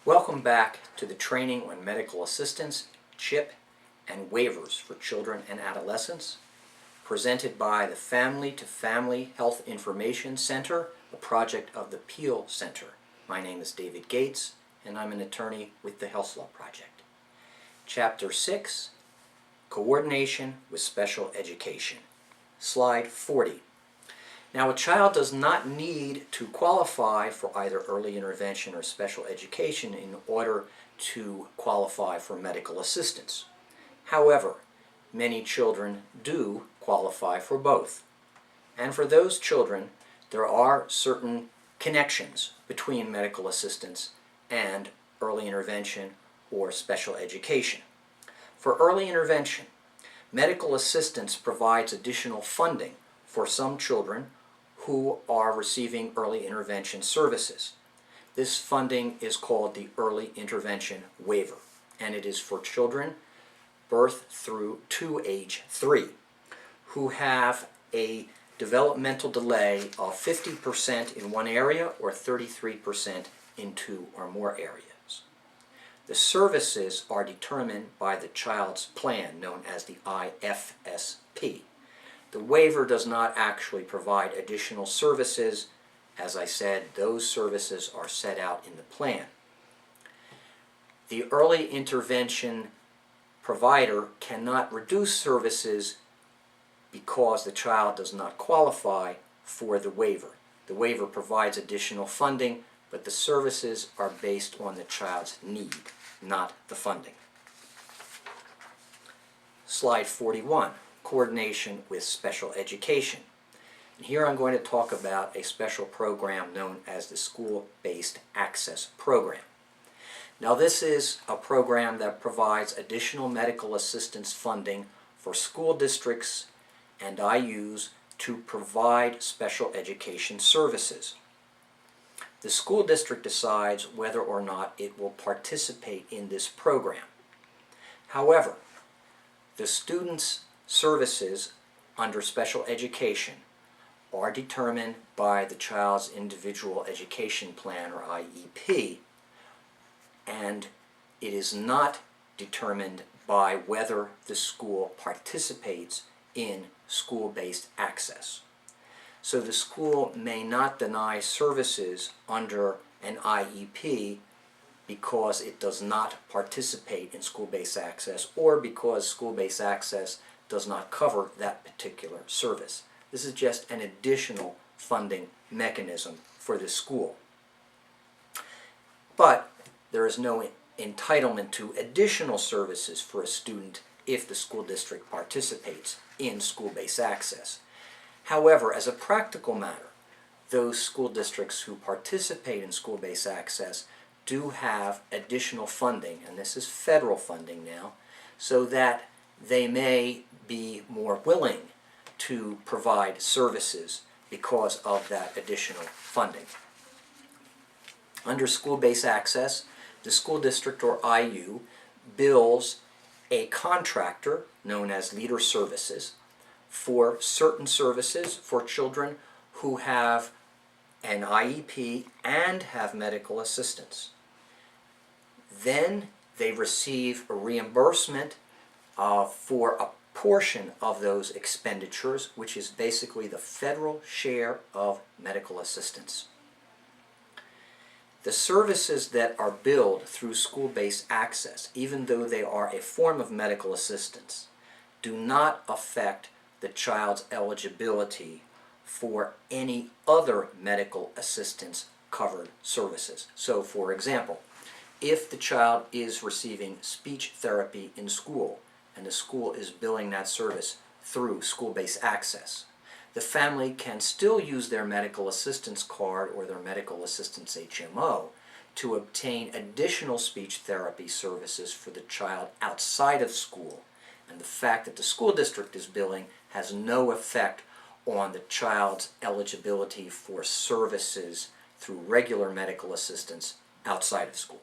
Welcome back to the Training on Medical Assistance, CHIP, and Waivers for Children and Adolescents, presented by the Family to Family Health Information Center, a project of the Peel Center. My name is David Gates, and I'm an attorney with the Health Law Project. Chapter 6, Coordination with Special Education. Slide 40. Now, a child does not need to qualify for either early intervention or special education in order to qualify for medical assistance. However, many children do qualify for both. And for those children, there are certain connections between medical assistance and early intervention or special education. For early intervention, medical assistance provides additional funding for some children who are receiving early intervention services. This funding is called the Early Intervention Waiver, and it is for children birth through to age 3 who have a developmental delay of 50% in one area or 33% in two or more areas. The services are determined by the child's plan, known as the IFSP. The waiver does not actually provide additional services. As I said, those services are set out in the plan. The early intervention provider cannot reduce services because the child does not qualify for the waiver. The waiver provides additional funding, but the services are based on the child's need, not the funding. Slide 41. Coordination with special education. And here I'm going to talk about a special program known as the School-Based Access Program. Now, this is a program that provides additional medical assistance funding for school districts and IUs to provide special education services. The school district decides whether or not it will participate in this program. However, the students' services under special education are determined by the child's individual education plan, or IEP, and it is not determined by whether the school participates in school-based access. So the school may not deny services under an IEP because it does not participate in school-based access, or because school-based access does not cover that particular service. This is just an additional funding mechanism for the school. But there is no entitlement to additional services for a student if the school district participates in school-based access. However, as a practical matter, those school districts who participate in school-based access do have additional funding, and this is federal funding now, so that they may be more willing to provide services because of that additional funding. Under school-based access, the school district or IU bills a contractor known as Leader Services for certain services for children who have an IEP and have medical assistance. Then they receive a reimbursement for a portion of those expenditures, which is basically the federal share of medical assistance. The services that are billed through school-based access, even though they are a form of medical assistance, do not affect the child's eligibility for any other medical assistance covered services. So, for example, if the child is receiving speech therapy in school, and the school is billing that service through school-based access, the family can still use their medical assistance card or their medical assistance HMO to obtain additional speech therapy services for the child outside of school. And the fact that the school district is billing has no effect on the child's eligibility for services through regular medical assistance outside of school.